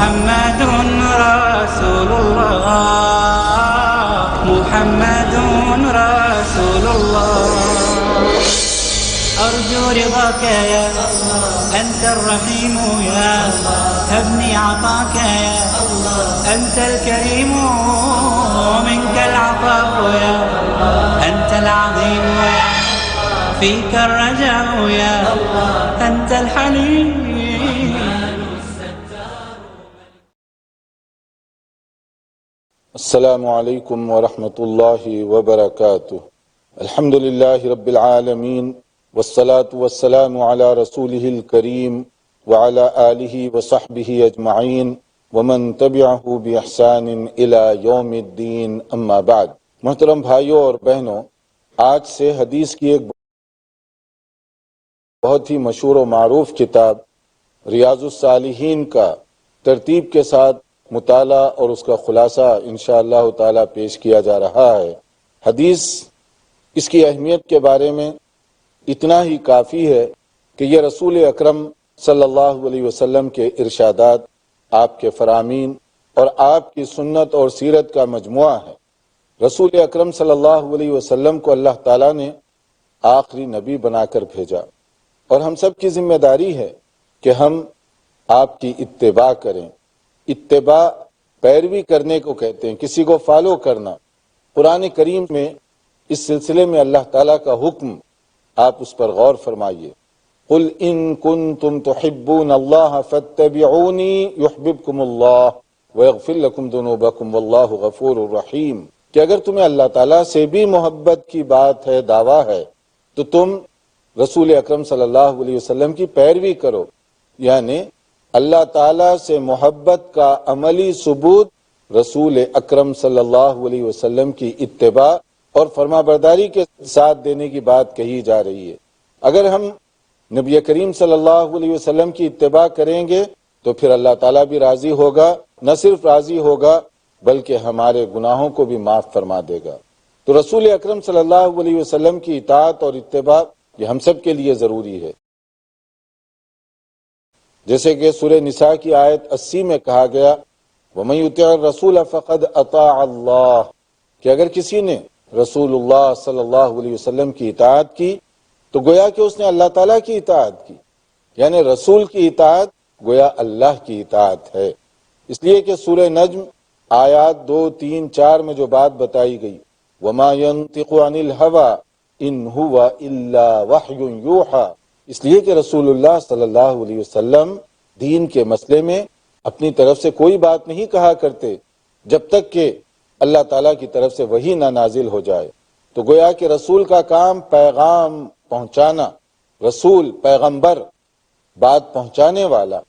محمد رسول الله محمد رسول الله أرجو رضاك يا الله أنت الرحيم يا الله هبني عطاك يا الله أنت الكريم منك العطاء يا الله أنت العظيم يا فيك الرجاء يا الله أنت الحليم. السلام علیکم ورحمۃ اللہ وبرکاتہ. الحمد للہ رب العالمین والصلاة والسلام علی رسولہ الکریم وعلی آلہ وصحبہ اجمعین ومن تبعہ بإحسان الی یوم الدین. اما بعد. محترم بھائیوں اور بہنوں، آج سے حدیث کی ایک بہت ہی مشہور و معروف کتاب ریاض الصالحین کا ترتیب کے ساتھ مطالعہ اور اس کا خلاصہ انشاءاللہ تعالی پیش کیا جا رہا ہے. حدیث، اس کی اہمیت کے بارے میں اتنا ہی کافی ہے کہ یہ رسول اکرم صلی اللہ علیہ وسلم کے ارشادات، آپ کے فرامین اور آپ کی سنت اور سیرت کا مجموعہ ہے. رسول اکرم صلی اللہ علیہ وسلم کو اللہ تعالیٰ نے آخری نبی بنا کر بھیجا، اور ہم سب کی ذمہ داری ہے کہ ہم آپ کی اتباع کریں. اتباع پیروی کرنے کو کہتے ہیں، کسی کو فالو کرنا. قرآن کریم میں اس سلسلے میں اللہ تعالیٰ کا حکم، آپ اس پر غور فرمائیے. قل ان کنتم تحبون اللہ فاتبعونی یحببکم اللہ ویغفر لکم ذنوبکم واللہ غفور الرحیم. کہ اگر تمہیں اللہ تعالیٰ سے بھی محبت کی بات ہے، دعویٰ ہے، تو تم رسول اکرم صلی اللہ علیہ وسلم کی پیروی کرو. یعنی اللہ تعالیٰ سے محبت کا عملی ثبوت رسول اکرم صلی اللہ علیہ وسلم کی اتباع اور فرمانبرداری کے ساتھ دینے کی بات کہی جا رہی ہے. اگر ہم نبی کریم صلی اللہ علیہ وسلم کی اتباع کریں گے تو پھر اللہ تعالیٰ بھی راضی ہوگا. نہ صرف راضی ہوگا بلکہ ہمارے گناہوں کو بھی معاف فرما دے گا. تو رسول اکرم صلی اللہ علیہ وسلم کی اطاعت اور اتباع یہ ہم سب کے لیے ضروری ہے. جیسے کہ سورہ نساء کی آیت 80 میں کہا گیا وَمَن يُطِعِ الرَّسُولَ فَقَدْ أَطَاعَ اللَّهَ، کہ اگر کسی نے رسول اللہ صلی اللہ علیہ وسلم کی اطاعت کی تو گویا کہ اس نے اللہ تعالیٰ کی اطاعت کی. یعنی رسول کی اطاعت گویا اللہ کی اطاعت ہے. اس لیے کہ سورہ نجم آیات 2، 3، 4 میں جو بات بتائی گئی وَمَا يَنطِقُ عَنِ الْهَوَىٰ إِنْ هُوَ إِلَّا وَحْيٌ يُوحَىٰ. اس لیے کہ رسول اللہ صلی اللہ علیہ وسلم دین کے مسئلے میں اپنی طرف سے کوئی بات نہیں کہا کرتے جب تک کہ اللہ تعالیٰ کی طرف سے وحی نہ نازل ہو جائے. تو گویا کہ رسول کا کام پیغام پہنچانا. رسول، پیغمبر، بات پہنچانے والا،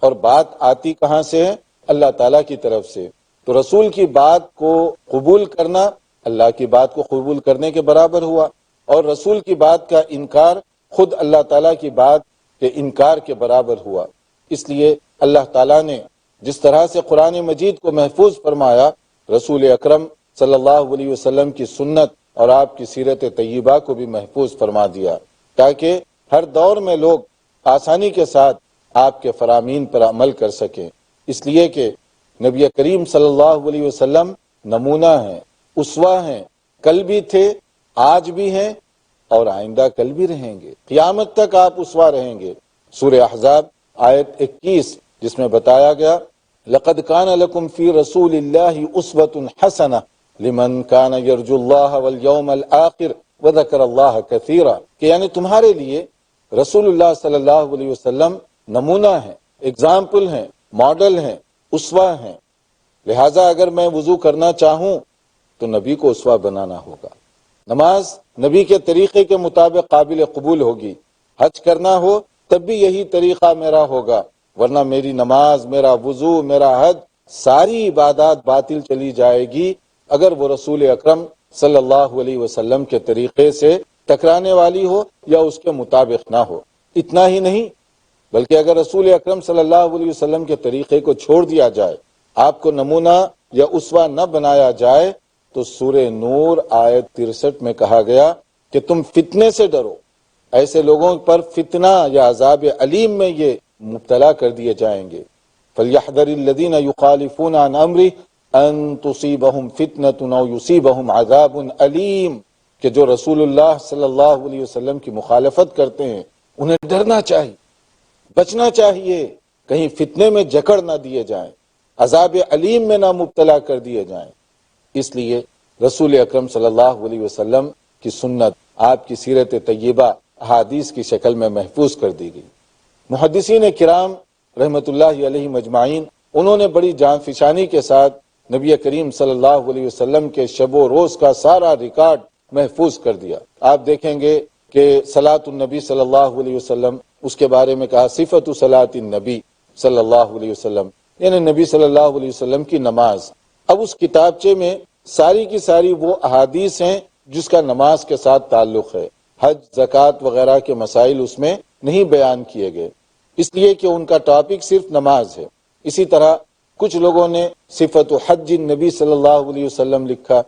اور بات آتی کہاں سے ہے؟ اللہ تعالیٰ کی طرف سے. تو رسول کی بات کو قبول کرنا اللہ کی بات کو قبول کرنے کے برابر ہوا، اور رسول کی بات کا انکار خود اللہ تعالیٰ کی بات کے انکار کے برابر ہوا. اس لیے اللہ تعالیٰ نے جس طرح سے قرآن مجید کو محفوظ فرمایا، رسول اکرم صلی اللہ علیہ وسلم کی سنت اور آپ کی سیرت طیبہ کو بھی محفوظ فرما دیا، تاکہ ہر دور میں لوگ آسانی کے ساتھ آپ کے فرامین پر عمل کر سکیں. اس لیے کہ نبی کریم صلی اللہ علیہ وسلم نمونہ ہیں، اسوہ ہیں. کل بھی تھے، آج بھی ہیں، اور آئندہ کل بھی رہیں گے. قیامت تک آپ اسوہ رہیں گے. سورہ احزاب آیت 21 جس میں بتایا گیا لَقَدْ كَانَ لَكُمْ فِي رَسُولِ اللَّهِ أُسْوَةٌ حَسَنَةٌ لِمَنْ كَانَ يَرْجُو اللَّهَ وَالْيَوْمَ الْآخِرَ وَذَكَرَ اللَّهَ كَثِيرًا. کہ یعنی تمہارے لیے رسول اللہ صلی اللہ علیہ وسلم نمونہ ہیں، اگزامپل ہیں، ماڈل ہیں، اسوہ ہیں. لہٰذا اگر میں وضو کرنا چاہوں تو نبی کو اسوہ بنانا ہوگا. نماز نبی کے طریقے کے مطابق قابل قبول ہوگی. حج کرنا ہو تب بھی یہی طریقہ میرا ہوگا، ورنہ میری نماز، میرا وضو، میرا حج، ساری عبادات باطل چلی جائے گی اگر وہ رسول اکرم صلی اللہ علیہ وسلم کے طریقے سے ٹکرانے والی ہو یا اس کے مطابق نہ ہو. اتنا ہی نہیں بلکہ اگر رسول اکرم صلی اللہ علیہ وسلم کے طریقے کو چھوڑ دیا جائے، آپ کو نمونہ یا اسوہ نہ بنایا جائے، تو سورہ نور آیت 63 میں کہا گیا کہ تم فتنے سے ڈرو. ایسے لوگوں پر فتنہ یا عذاب علیم میں یہ مبتلا کر دیے جائیں گے. فَلْيَحْذَرِ الَّذِينَ يُخَالِفُونَ عَنْ أَمْرِهِ أَن تُصِيبَهُمْ فِتْنَةٌ أَوْ يُصِيبَهُمْ عَذَابٌ أَلِيمٌ کہ جو رسول اللہ صلی اللہ علیہ وسلم کی مخالفت کرتے ہیں انہیں ڈرنا چاہیے، بچنا چاہیے، کہیں فتنے میں جکڑ نہ دیے جائیں، عذاب علیم میں نہ مبتلا کر دیے جائیں۔ اس لیے رسول اکرم صلی اللہ علیہ وسلم کی سنت، آپ کی سیرت طیبہ احادیث کی شکل میں محفوظ کر دی گئی۔ محدثین کرام رحمت اللہ علیہ مجمعین، انہوں نے بڑی جان فشانی کے ساتھ نبی کریم صلی اللہ علیہ وسلم کے شب و روز کا سارا ریکارڈ محفوظ کر دیا۔ آپ دیکھیں گے کہ صلاۃ النبی صلی اللہ علیہ وسلم، اس کے بارے میں کہا صفت صلاۃ النبی صلی اللہ علیہ وسلم، یعنی نبی صلی اللہ علیہ وسلم کی نماز۔ اب اس کتابچے میں ساری کی ساری وہ احادیث ہیں جس کا نماز کے ساتھ تعلق ہے، حج، زکوٰۃ وغیرہ کے مسائل اس میں نہیں بیان کیے گئے، اس لیے کہ ان کا ٹاپک صرف نماز ہے۔ اسی طرح کچھ لوگوں نے صفت حج نبی صلی اللہ علیہ وسلم لکھا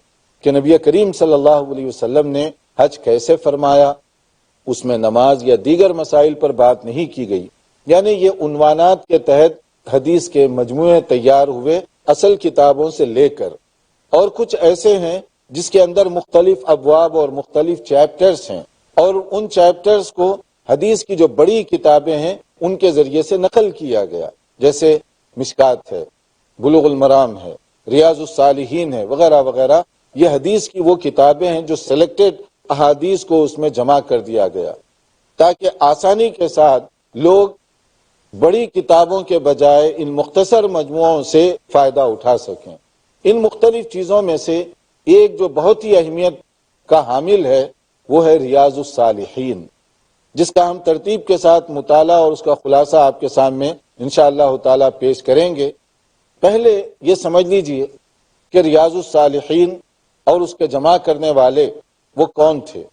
کہ نبی کریم صلی اللہ علیہ وسلم نے حج کیسے فرمایا، اس میں نماز یا دیگر مسائل پر بات نہیں کی گئی۔ یعنی یہ عنوانات کے تحت حدیث کے مجموعے تیار ہوئے اصل کتابوں سے لے کر، اور کچھ ایسے ہیں جس کے اندر مختلف ابواب اور مختلف چیپٹرز ہیں، اور ان چیپٹرز کو حدیث کی جو بڑی کتابیں ہیں ان کے ذریعے سے نقل کیا گیا، جیسے مشکات ہے، بلوغ المرام ہے، ریاض الصالحین ہے، وغیرہ وغیرہ۔ یہ حدیث کی وہ کتابیں ہیں جو سلیکٹڈ احادیث کو اس میں جمع کر دیا گیا تاکہ آسانی کے ساتھ لوگ بڑی کتابوں کے بجائے ان مختصر مجموعوں سے فائدہ اٹھا سکیں۔ ان مختلف چیزوں میں سے ایک جو بہت ہی اہمیت کا حامل ہے وہ ہے ریاض الصالحین، جس کا ہم ترتیب کے ساتھ مطالعہ اور اس کا خلاصہ آپ کے سامنے انشاءاللہ تعالی پیش کریں گے۔ پہلے یہ سمجھ لیجئے کہ ریاض الصالحین اور اس کے جمع کرنے والے وہ کون تھے۔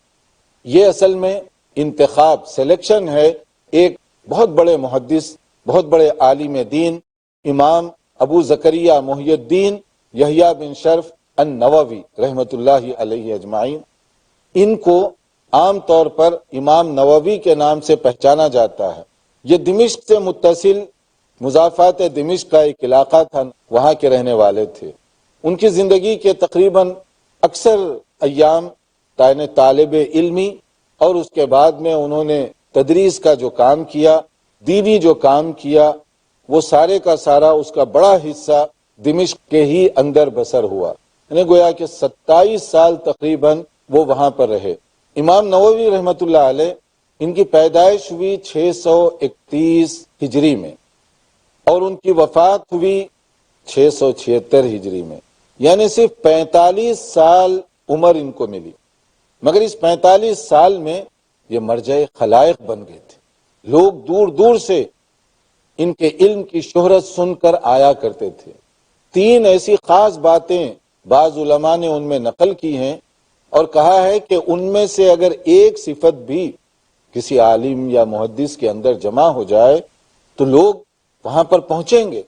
یہ اصل میں انتخاب، سلیکشن ہے ایک بہت بڑے محدث، بہت بڑے عالم دین، امام ابو زکریا محی الدین یحییٰ بن شرف النووی رحمت اللہ علیہ اجمعین۔ ان کو عام طور پر امام نووی کے نام سے پہچانا جاتا ہے۔ یہ دمشق سے متصل مضافات دمشق کا ایک علاقہ تھا، وہاں کے رہنے والے تھے۔ ان کی زندگی کے تقریباً اکثر ایام طالب علمی اور اس کے بعد میں انہوں نے تدریس کا جو کام کیا، دینی جو کام کیا، وہ سارے کا سارا اس کا بڑا حصہ دمشق کے ہی اندر بسر ہوا، یعنی گویا کہ 27 سال تقریباً وہ وہاں پر رہے۔ امام نووی رحمت اللہ علیہ، ان کی پیدائش ہوئی 631 ہجری میں اور ان کی وفات ہوئی 676 ہجری میں، یعنی صرف 45 سال عمر ان کو ملی، مگر اس 45 سال میں یہ مرجع خلائق بن گئے تھے۔ لوگ دور دور سے ان کے علم کی شہرت سن کر آیا کرتے تھے۔ 3 ایسی خاص باتیں بعض علماء نے ان میں نقل کی ہیں اور کہا ہے کہ ان میں سے اگر ایک صفت بھی کسی عالم یا محدث کے اندر جمع ہو جائے تو لوگ وہاں پر پہنچیں گے۔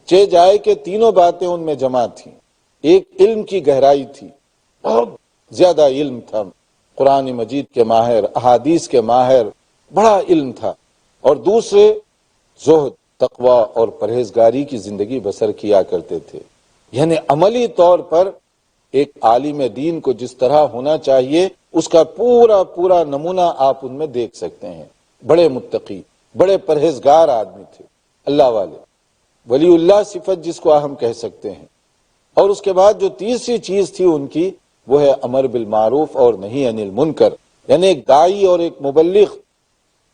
چہ جائے کہ تینوں باتیں ان میں جمع تھیں۔ ایک علم کی گہرائی تھی، بہت زیادہ علم تھا، قرآن مجید کے ماہر، احادیث کے ماہر، بڑا علم تھا، اور دوسرے زہد، تقوی اور پرہیزگاری کی زندگی بسر کیا کرتے تھے۔ یعنی عملی طور پر ایک عالم دین کو جس طرح ہونا چاہیے اس کا پورا پورا نمونہ آپ ان میں دیکھ سکتے ہیں۔ بڑے متقی، بڑے پرہیزگار آدمی تھے، اللہ والے، ولی اللہ صفت جس کو ہم کہہ سکتے ہیں۔ اور اس کے بعد جو تیسری چیز تھی ان کی، وہ ہے امر بالمعروف اور نہی عن المنکر، یعنی ایک داعی اور ایک مبلغ،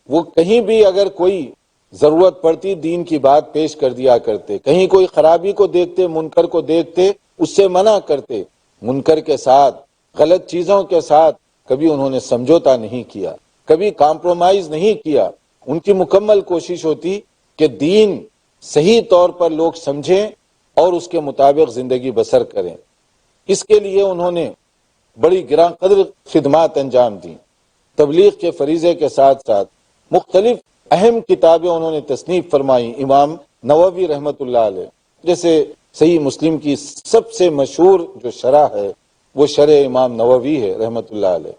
وہ کہیں بھی اگر کوئی ضرورت پڑتی دین کی بات پیش کر دیا کرتے، کہیں کوئی خرابی کو دیکھتے، منکر کو دیکھتے، اس سے منع کرتے۔ منکر کے ساتھ، غلط چیزوں کے ساتھ کبھی انہوں نے سمجھوتا نہیں کیا، کبھی کمپرومائز نہیں کیا۔ ان کی مکمل کوشش ہوتی کہ دین صحیح طور پر لوگ سمجھیں اور اس کے مطابق زندگی بسر کریں۔ اس کے لیے انہوں نے بڑی گراں قدر خدمات انجام دیں۔ تبلیغ کے فریضے کے ساتھ ساتھ مختلف اہم کتابیں انہوں نے تصنیف فرمائی امام نووی رحمت اللہ علیہ، جیسے صحیح مسلم کی سب سے مشہور جو شرح ہے وہ شرح امام نووی ہے رحمت اللہ علیہ۔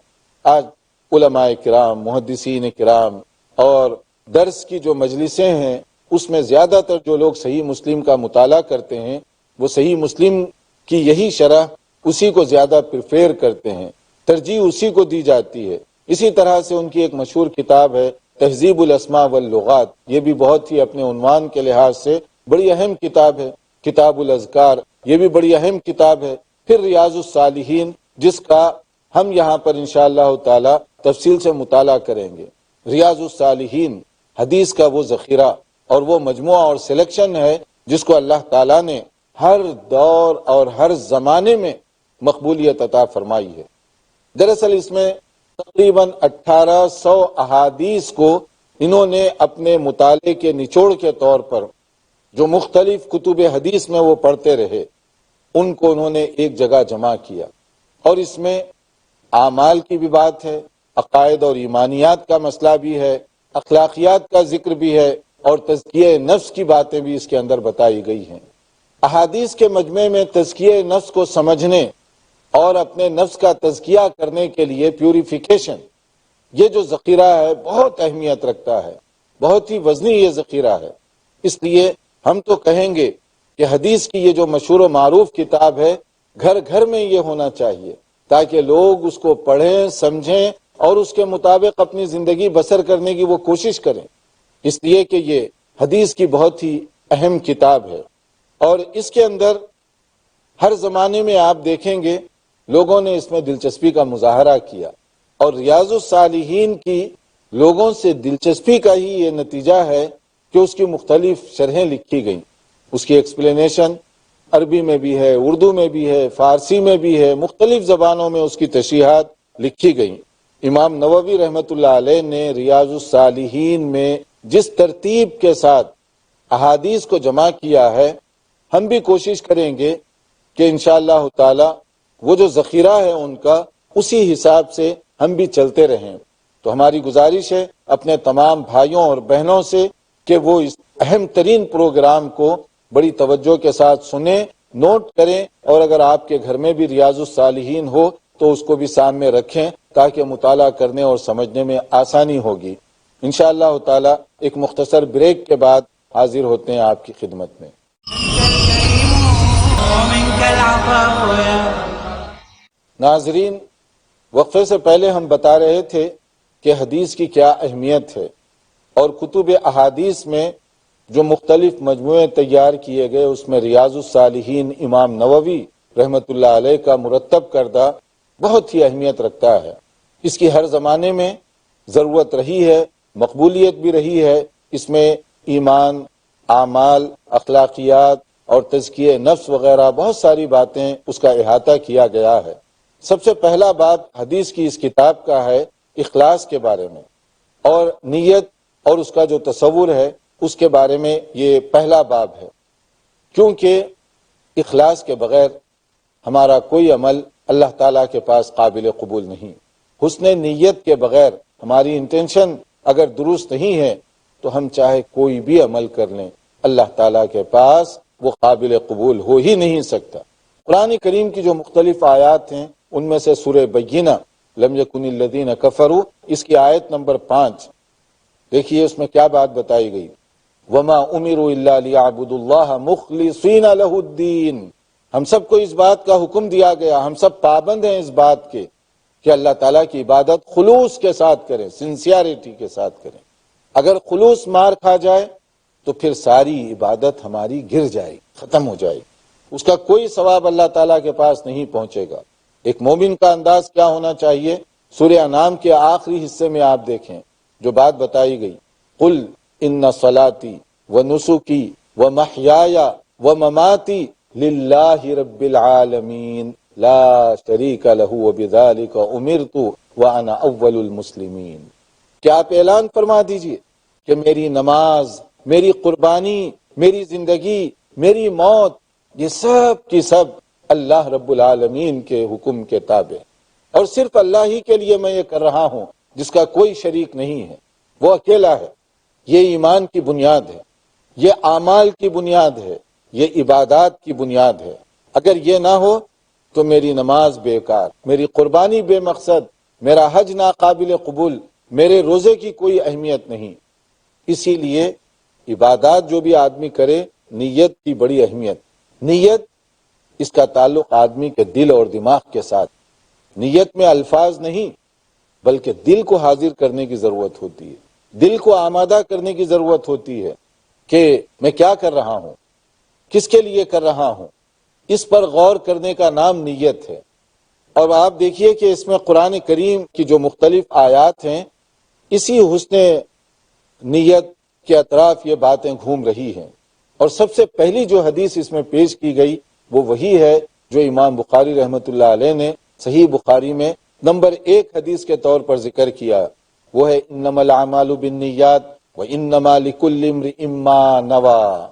آج علماء کرام، محدثین کرام اور درس کی جو مجلسیں ہیں اس میں زیادہ تر جو لوگ صحیح مسلم کا مطالعہ کرتے ہیں وہ صحیح مسلم کی یہی شرح اسی کو زیادہ پریفیر کرتے ہیں، ترجیح اسی کو دی جاتی ہے۔ اسی طرح سے ان کی ایک مشہور کتاب ہے تہذیب الاسماء واللغات، یہ بھی بہت ہی اپنے عنوان کے لحاظ سے بڑی اہم کتاب ہے۔ کتاب الاذکار، یہ بھی بڑی اہم کتاب ہے۔ پھر ریاض الصالحین، جس کا ہم یہاں پر انشاءاللہ تعالی تفصیل سے مطالعہ کریں گے۔ ریاض الصالحین حدیث کا وہ ذخیرہ اور وہ مجموعہ اور سلیکشن ہے جس کو اللہ تعالیٰ نے ہر دور اور ہر زمانے میں مقبولیت عطا فرمائی ہے۔ دراصل اس میں تقریباً 1800 احادیث کو انہوں نے اپنے مطالعے کے نچوڑ کے طور پر جو مختلف کتب حدیث میں وہ پڑھتے رہے ان کو انہوں نے ایک جگہ جمع کیا، اور اس میں اعمال کی بھی بات ہے، عقائد اور ایمانیات کا مسئلہ بھی ہے، اخلاقیات کا ذکر بھی ہے، اور تزکیہ نفس کی باتیں بھی اس کے اندر بتائی گئی ہیں۔ احادیث کے مجمع میں تزکیہ نفس کو سمجھنے اور اپنے نفس کا تزکیہ کرنے کے لیے پیوریفیکیشن، یہ جو ذخیرہ ہے بہت اہمیت رکھتا ہے، بہت ہی وزنی یہ ذخیرہ ہے۔ اس لیے ہم تو کہیں گے کہ حدیث کی یہ جو مشہور و معروف کتاب ہے گھر گھر میں یہ ہونا چاہیے، تاکہ لوگ اس کو پڑھیں، سمجھیں اور اس کے مطابق اپنی زندگی بسر کرنے کی وہ کوشش کریں، اس لیے کہ یہ حدیث کی بہت ہی اہم کتاب ہے۔ اور اس کے اندر ہر زمانے میں آپ دیکھیں گے لوگوں نے اس میں دلچسپی کا مظاہرہ کیا، اور ریاض الصالحین کی لوگوں سے دلچسپی کا ہی یہ نتیجہ ہے کہ اس کی مختلف شرحیں لکھی گئیں۔ اس کی ایکسپلینیشن عربی میں بھی ہے، اردو میں بھی ہے، فارسی میں بھی ہے، مختلف زبانوں میں اس کی تشریحات لکھی گئیں۔ امام نووی رحمۃ اللہ علیہ نے ریاض الصالحین میں جس ترتیب کے ساتھ احادیث کو جمع کیا ہے، ہم بھی کوشش کریں گے کہ انشاءاللہ تعالی وہ جو ذخیرہ ہے ان کا اسی حساب سے ہم بھی چلتے رہیں۔ تو ہماری گزارش ہے اپنے تمام بھائیوں اور بہنوں سے کہ وہ اس اہم ترین پروگرام کو بڑی توجہ کے ساتھ سنیں، نوٹ کریں، اور اگر آپ کے گھر میں بھی ریاض الصالحین ہو تو اس کو بھی سامنے رکھیں تاکہ مطالعہ کرنے اور سمجھنے میں آسانی ہوگی۔ انشاءاللہ تعالی ایک مختصر بریک کے بعد حاضر ہوتے ہیں آپ کی خدمت میں۔ ومنك العفو يا ناظرین، وقفے سے پہلے ہم بتا رہے تھے کہ حدیث کی کیا اہمیت ہے، اور کتب احادیث میں جو مختلف مجموعے تیار کیے گئے اس میں ریاض الصالحین امام نووی رحمۃ اللہ علیہ کا مرتب کردہ بہت ہی اہمیت رکھتا ہے۔ اس کی ہر زمانے میں ضرورت رہی ہے، مقبولیت بھی رہی ہے۔ اس میں ایمان، اعمال، اخلاقیات اور تزکیہ نفس وغیرہ بہت ساری باتیں اس کا احاطہ کیا گیا ہے۔ سب سے پہلا باب حدیث کی اس کتاب کا ہے اخلاص کے بارے میں، اور نیت اور اس کا جو تصور ہے اس کے بارے میں یہ پہلا باب ہے، کیونکہ اخلاص کے بغیر ہمارا کوئی عمل اللہ تعالیٰ کے پاس قابل قبول نہیں۔ حسن نیت کے بغیر ہماری انٹینشن اگر درست نہیں ہے تو ہم چاہے کوئی بھی عمل کر لیں، اللہ تعالیٰ کے پاس وہ قابل قبول ہو ہی نہیں سکتا۔ قرآن کریم کی جو مختلف آیات ہیں ان میں سے سورہ بینہ لم یکن الذین کفروا، اس کی آیت نمبر 5 دیکھیے، اس میں کیا بات بتائی گئی۔ وما امروا الا ليعبدوا الله مخلصین له الدین، ہم سب کو اس بات کا حکم دیا گیا، ہم سب پابند ہیں اس بات کے کہ اللہ تعالیٰ کی عبادت خلوص کے ساتھ کریں، سنسیئرٹی کے ساتھ کریں۔ اگر خلوص مار کھا جائے تو پھر ساری عبادت ہماری گر جائے گی، ختم ہو جائے گی، اس کا کوئی ثواب اللہ تعالیٰ کے پاس نہیں پہنچے گا۔ ایک مومن کا انداز کیا ہونا چاہیے؟ سورہ انعام کے آخری حصے میں آپ دیکھیں جو بات بتائی گئی، قل ان صلاتی ونسکی ومحیای ومماتی للہ رب العالمین لا شریک لہ وبذلک امرت وانا اول المسلمین۔ کیا آپ اعلان فرما دیجئے کہ میری نماز، میری قربانی، میری زندگی، میری موت، یہ سب کی سب اللہ رب العالمین کے حکم کے تابع، اور صرف اللہ ہی کے لیے میں یہ کر رہا ہوں جس کا کوئی شریک نہیں ہے، وہ اکیلا ہے۔ یہ ایمان کی بنیاد ہے، یہ اعمال کی بنیاد ہے، یہ عبادات کی بنیاد ہے۔ اگر یہ نہ ہو تو میری نماز بیکار، میری قربانی بے مقصد، میرا حج ناقابل قبول، میرے روزے کی کوئی اہمیت نہیں۔ اسی لیے عبادات جو بھی آدمی کرے، نیت کی بڑی اہمیت۔ نیت، اس کا تعلق آدمی کے دل اور دماغ کے ساتھ۔ نیت میں الفاظ نہیں بلکہ دل کو حاضر کرنے کی ضرورت ہوتی ہے، دل کو آمادہ کرنے کی ضرورت ہوتی ہے کہ میں کیا کر رہا ہوں، کس کے لیے کر رہا ہوں، اس پر غور کرنے کا نام نیت ہے۔ اور آپ دیکھیے کہ اس میں قرآن کریم کی جو مختلف آیات ہیں، اسی حسن نیت کے اطراف یہ باتیں گھوم رہی ہیں۔ اور سب سے پہلی جو حدیث اس میں پیش کی گئی وہ وہی ہے جو امام بخاری رحمۃ اللہ علیہ نے صحیح بخاری میں نمبر 1 حدیث کے طور پر ذکر کیا، وہ ہے انما الاعمال بالنیات وانما لکل امرئ ما نوی،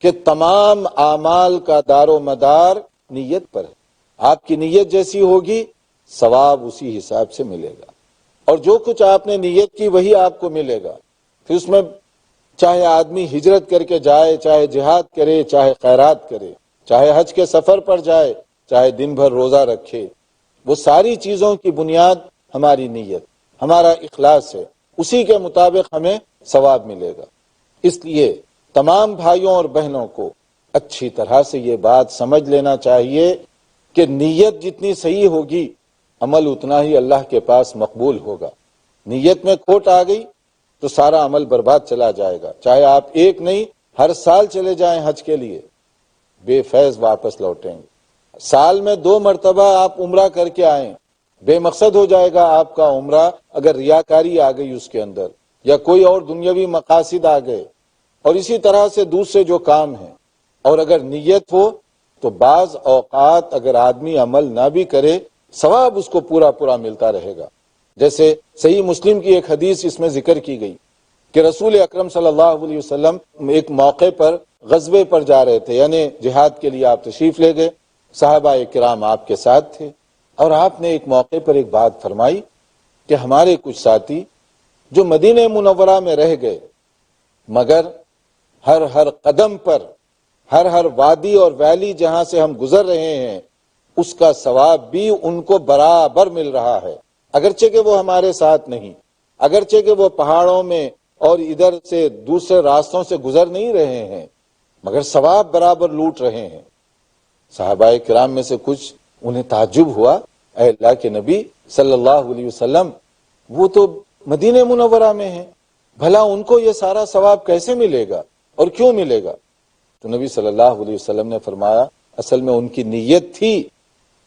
کہ تمام اعمال کا دار و مدار نیت پر ہے۔ آپ کی نیت جیسی ہوگی ثواب اسی حساب سے ملے گا، اور جو کچھ آپ نے نیت کی وہی آپ کو ملے گا۔ پھر اس میں چاہے آدمی ہجرت کر کے جائے، چاہے جہاد کرے، چاہے خیرات کرے، چاہے حج کے سفر پر جائے، چاہے دن بھر روزہ رکھے، وہ ساری چیزوں کی بنیاد ہماری نیت، ہمارا اخلاص ہے، اسی کے مطابق ہمیں ثواب ملے گا۔ اس لیے تمام بھائیوں اور بہنوں کو اچھی طرح سے یہ بات سمجھ لینا چاہیے کہ نیت جتنی صحیح ہوگی عمل اتنا ہی اللہ کے پاس مقبول ہوگا۔ نیت میں کھوٹ آ گئی تو سارا عمل برباد چلا جائے گا، چاہے آپ ایک نہیں ہر سال چلے جائیں حج کے لیے، بے فیض واپس لوٹیں گے۔ سال میں 2 مرتبہ آپ عمرہ کر کے آئیں، بے مقصد ہو جائے گا آپ کا عمرہ اگر ریاکاری آ گئی اس کے اندر، یا کوئی اور دنیاوی مقاصد آ گئے، اور اسی طرح سے دوسرے جو کام ہیں۔ اور اگر نیت ہو تو بعض اوقات اگر آدمی عمل نہ بھی کرے ثواب اس کو پورا ملتا رہے گا۔ جیسے صحیح مسلم کی ایک حدیث اس میں ذکر کی گئی کہ رسول اکرم صلی اللہ علیہ وسلم ایک موقع پر غزوے پر جا رہے تھے، یعنی جہاد کے لیے آپ تشریف لے گئے، صحابہ کرام آپ کے ساتھ تھے، اور آپ نے ایک موقع پر ایک بات فرمائی کہ ہمارے کچھ ساتھی جو مدینہ منورہ میں رہ گئے، مگر ہر قدم پر، ہر وادی اور ویلی جہاں سے ہم گزر رہے ہیں، اس کا ثواب بھی ان کو برابر مل رہا ہے، اگرچہ کہ وہ ہمارے ساتھ نہیں، اگرچہ کہ وہ پہاڑوں میں اور ادھر سے دوسرے راستوں سے گزر نہیں رہے ہیں، مگر ثواب برابر لوٹ رہے ہیں۔ صحابہ کرام میں سے کچھ انہیں تعجب ہوا، اے اللہ کے نبی صلی اللہ علیہ وسلم، وہ تو مدینہ منورہ میں ہیں، بھلا ان کو یہ سارا ثواب کیسے ملے گا اور کیوں ملے گا؟ تو نبی صلی اللہ علیہ وسلم نے فرمایا اصل میں ان کی نیت تھی،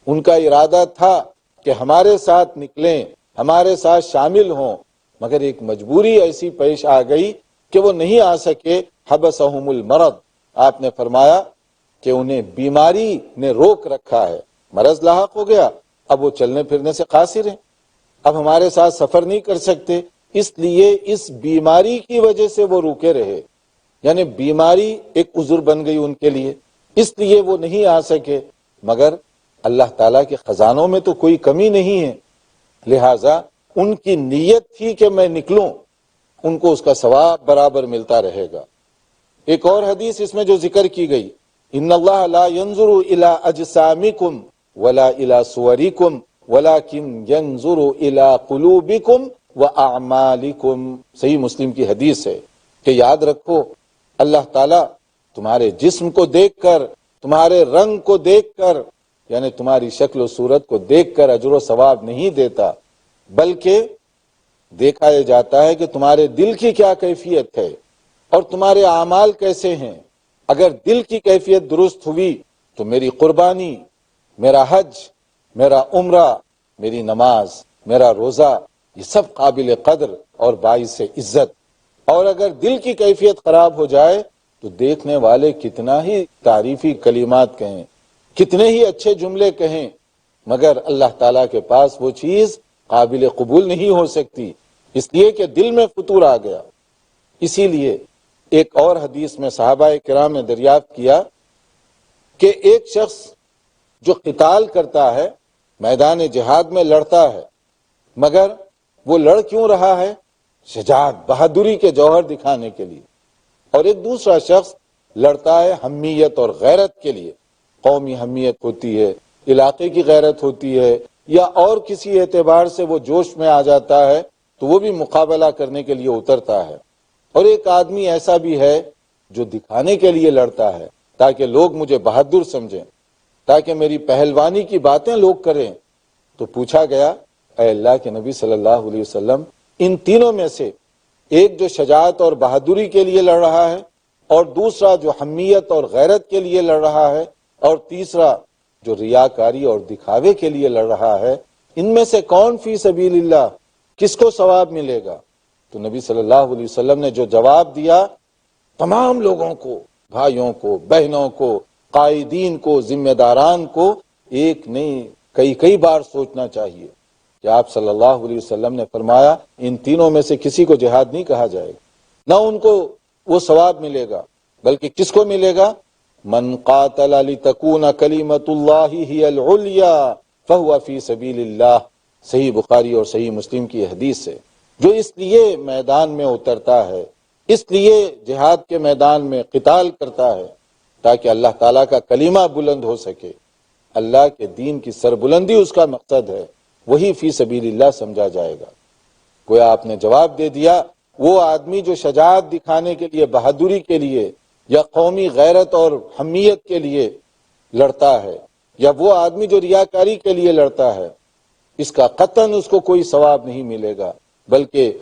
ان کا ارادہ تھا کہ ہمارے ساتھ نکلیں، ہمارے ساتھ شامل ہوں، مگر ایک مجبوری ایسی پیش آ گئی کہ وہ نہیں آ سکے۔ حبسہم المرض، آپ نے فرمایا کہ انہیں بیماری نے روک رکھا ہے، مرض لاحق ہو گیا، اب وہ چلنے پھرنے سے قاصر ہیں، اب ہمارے ساتھ سفر نہیں کر سکتے، اس لیے اس بیماری کی وجہ سے وہ رکے رہے، یعنی بیماری ایک عذر بن گئی ان کے لیے، اس لیے وہ نہیں آ سکے۔ مگر اللہ تعالیٰ کے خزانوں میں تو کوئی کمی نہیں ہے، لہٰذا ان کی نیت تھی کہ میں نکلوں، ان کو اس کا ثواب برابر ملتا رہے گا۔ ایک اور حدیث اس میں جو ذکر کی گئی، ان اللہ لا ينظر الى اجسامکم ولا الى صورکم ولکن ينظر الى قلوبکم واعمالکم، صحیح مسلم کی حدیث ہے کہ یاد رکھو اللہ تعالیٰ تمہارے جسم کو دیکھ کر، تمہارے رنگ کو دیکھ کر، یعنی تمہاری شکل و صورت کو دیکھ کر اجر و ثواب نہیں دیتا، بلکہ دیکھا یہ جاتا ہے کہ تمہارے دل کی کیا کیفیت ہے اور تمہارے اعمال کیسے ہیں۔ اگر دل کی کیفیت درست ہوئی تو میری قربانی، میرا حج، میرا عمرہ، میری نماز، میرا روزہ، یہ سب قابل قدر اور باعث عزت۔ اور اگر دل کی کیفیت خراب ہو جائے تو دیکھنے والے کتنا ہی تعریفی کلمات کہیں، کتنے ہی اچھے جملے کہیں، مگر اللہ تعالیٰ کے پاس وہ چیز قابل قبول نہیں ہو سکتی، اس لیے کہ دل میں فطور آ گیا۔ اسی لیے ایک اور حدیث میں صحابہ کرام نے دریافت کیا کہ ایک شخص جو قتال کرتا ہے، میدان جہاد میں لڑتا ہے، مگر وہ لڑ کیوں رہا ہے؟ شجاعت، بہادری کے جوہر دکھانے کے لیے۔ اور ایک دوسرا شخص لڑتا ہے حمیت اور غیرت کے لیے، قومی حمیت ہوتی ہے، علاقے کی غیرت ہوتی ہے، یا اور کسی اعتبار سے وہ جوش میں آ جاتا ہے تو وہ بھی مقابلہ کرنے کے لیے اترتا ہے۔ اور ایک آدمی ایسا بھی ہے جو دکھانے کے لیے لڑتا ہے تاکہ لوگ مجھے بہادر سمجھیں، تاکہ میری پہلوانی کی باتیں لوگ کریں۔ تو پوچھا گیا، اے اللہ کے نبی صلی اللہ علیہ وسلم، ان تینوں میں سے ایک جو شجاعت اور بہادری کے لیے لڑ رہا ہے، اور دوسرا جو حمیت اور غیرت کے لیے لڑ رہا ہے، اور تیسرا جو ریاکاری اور دکھاوے کے لیے لڑ رہا ہے، ان میں سے کون فی سبیل اللہ، کس کو ثواب ملے گا؟ تو نبی صلی اللہ علیہ وسلم نے جو جواب دیا، تمام لوگوں کو، بھائیوں کو، بہنوں کو، قائدین کو، ذمہ داران کو ایک نہیں کئی بار سوچنا چاہیے کہ آپ صلی اللہ علیہ وسلم نے فرمایا ان تینوں میں سے کسی کو جہاد نہیں کہا جائے گا، نہ ان کو وہ ثواب ملے گا، بلکہ کس کو ملے گا؟ من قاتل لتکون کلمۃ اللہ ہی العلیا فہو فی سبیل اللہ، صحیح بخاری اور صحیح مسلم کی حدیث ہے۔ جو اس لیے میدان میں اترتا ہے، اس لیے جہاد کے میدان میں قتال کرتا ہے تاکہ اللہ تعالیٰ کا کلمہ بلند ہو سکے، اللہ کے دین کی سربلندی اس کا مقصد ہے، وہی فی سبیل اللہ سمجھا جائے گا۔ گویا آپ نے جواب دے دیا، وہ آدمی جو شجاعت دکھانے کے لیے، بہادری کے لیے، یا قومی غیرت اور حمیت کے لیے لڑتا ہے، یا وہ آدمی جو ریاکاری کے لیے لڑتا ہے، اس کا قطعاً اس کو کوئی ثواب نہیں ملے گا، بلکہ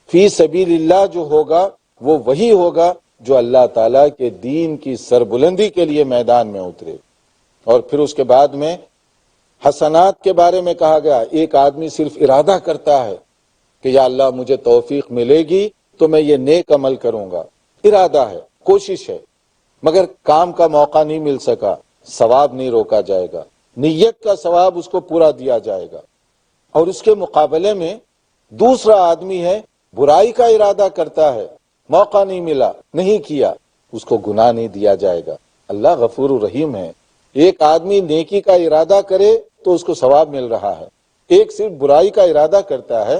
فی سبیل اللہ جو ہوگا وہ وہی ہوگا جو اللہ تعالیٰ کے دین کی سربلندی کے لیے میدان میں اترے۔ اور پھر اس کے بعد میں حسنات کے بارے میں کہا گیا، ایک آدمی صرف ارادہ کرتا ہے کہ یا اللہ مجھے توفیق ملے گی تو میں یہ نیک عمل کروں گا، ارادہ ہے، کوشش ہے، مگر کام کا موقع نہیں مل سکا، ثواب نہیں روکا جائے گا، نیت کا ثواب اس کو پورا دیا جائے گا۔ اور اس کے مقابلے میں دوسرا آدمی ہے، برائی کا ارادہ کرتا ہے، موقع نہیں ملا، نہیں کیا، اس کو گناہ نہیں دیا جائے گا۔ اللہ غفور الرحیم ہے۔ ایک آدمی نیکی کا ارادہ کرے تو اس کو ثواب مل رہا ہے، ایک صرف برائی کا ارادہ کرتا ہے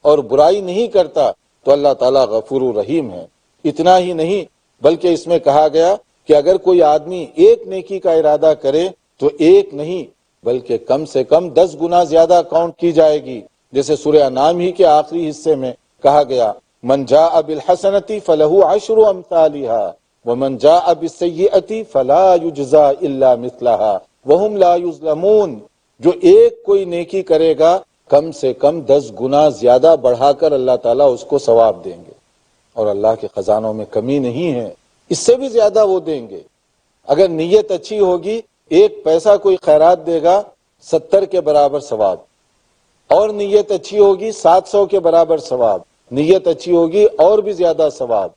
اور برائی نہیں کرتا تو اللہ تعالیٰ غفور الرحیم ہے۔ اتنا ہی نہیں بلکہ اس میں کہا گیا کہ اگر کوئی آدمی ایک نیکی کا ارادہ کرے تو ایک نہیں بلکہ کم سے کم 10 گنا زیادہ کاؤنٹ کی جائے گی، جیسے سورہ انعام ہی کے آخری حصے میں کہا گیا، من جاء بالحسنۃ فلہ عشر امثالھا ومن جاء بالسیئۃ فلا یجزى الا مثلھا وہم لا یظلمون۔ جو ایک کوئی نیکی کرے گا کم سے کم 10 گنا زیادہ بڑھا کر اللہ تعالیٰ اس کو ثواب دیں گے، اور اللہ کے خزانوں میں کمی نہیں ہے، اس سے بھی زیادہ وہ دیں گے۔ اگر نیت اچھی ہوگی، ایک پیسہ کوئی خیرات دے گا 70 کے برابر ثواب، اور نیت اچھی ہوگی 700 کے برابر ثواب، نیت اچھی ہوگی اور بھی زیادہ ثواب۔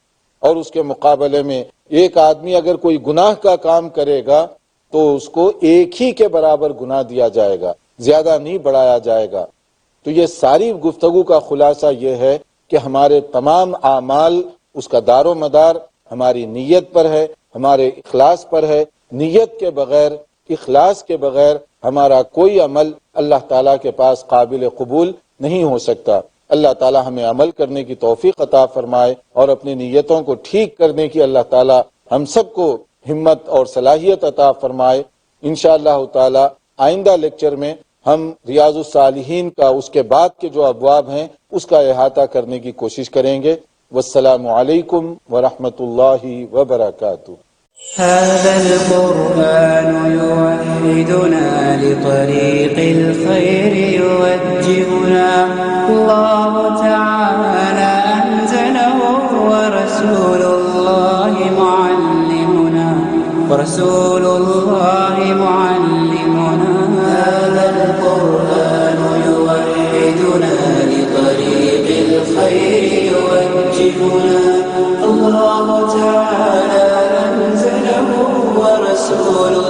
اور اس کے مقابلے میں ایک آدمی اگر کوئی گناہ کا کام کرے گا تو اس کو ایک ہی کے برابر گناہ دیا جائے گا، زیادہ نہیں بڑھایا جائے گا۔ تو یہ ساری گفتگو کا خلاصہ یہ ہے کہ ہمارے تمام اعمال، اس کا دار و مدار ہماری نیت پر ہے، ہمارے اخلاص پر ہے۔ نیت کے بغیر، اخلاص کے بغیر ہمارا کوئی عمل اللہ تعالیٰ کے پاس قابل قبول نہیں ہو سکتا۔ اللہ تعالیٰ ہمیں عمل کرنے کی توفیق عطا فرمائے اور اپنی نیتوں کو ٹھیک کرنے کی اللہ تعالیٰ ہم سب کو ہمت اور صلاحیت عطا فرمائے۔ انشاءاللہ تعالیٰ آئندہ لیکچر میں ہم ریاض الصالحین کا اس کے بعد کے جو ابواب ہیں اس کا احاطہ کرنے کی کوشش کریں گے۔ والسلام علیکم ورحمۃ اللہ وبرکاتہ۔ هذا القرآن يوحدنا لطريق الخير يوجهنا الله تعالى أنزله ورسول الله معلمنا هذا القرآن يوحدنا لطريق الخير يوجهنا الله تعالى أنزله ورسول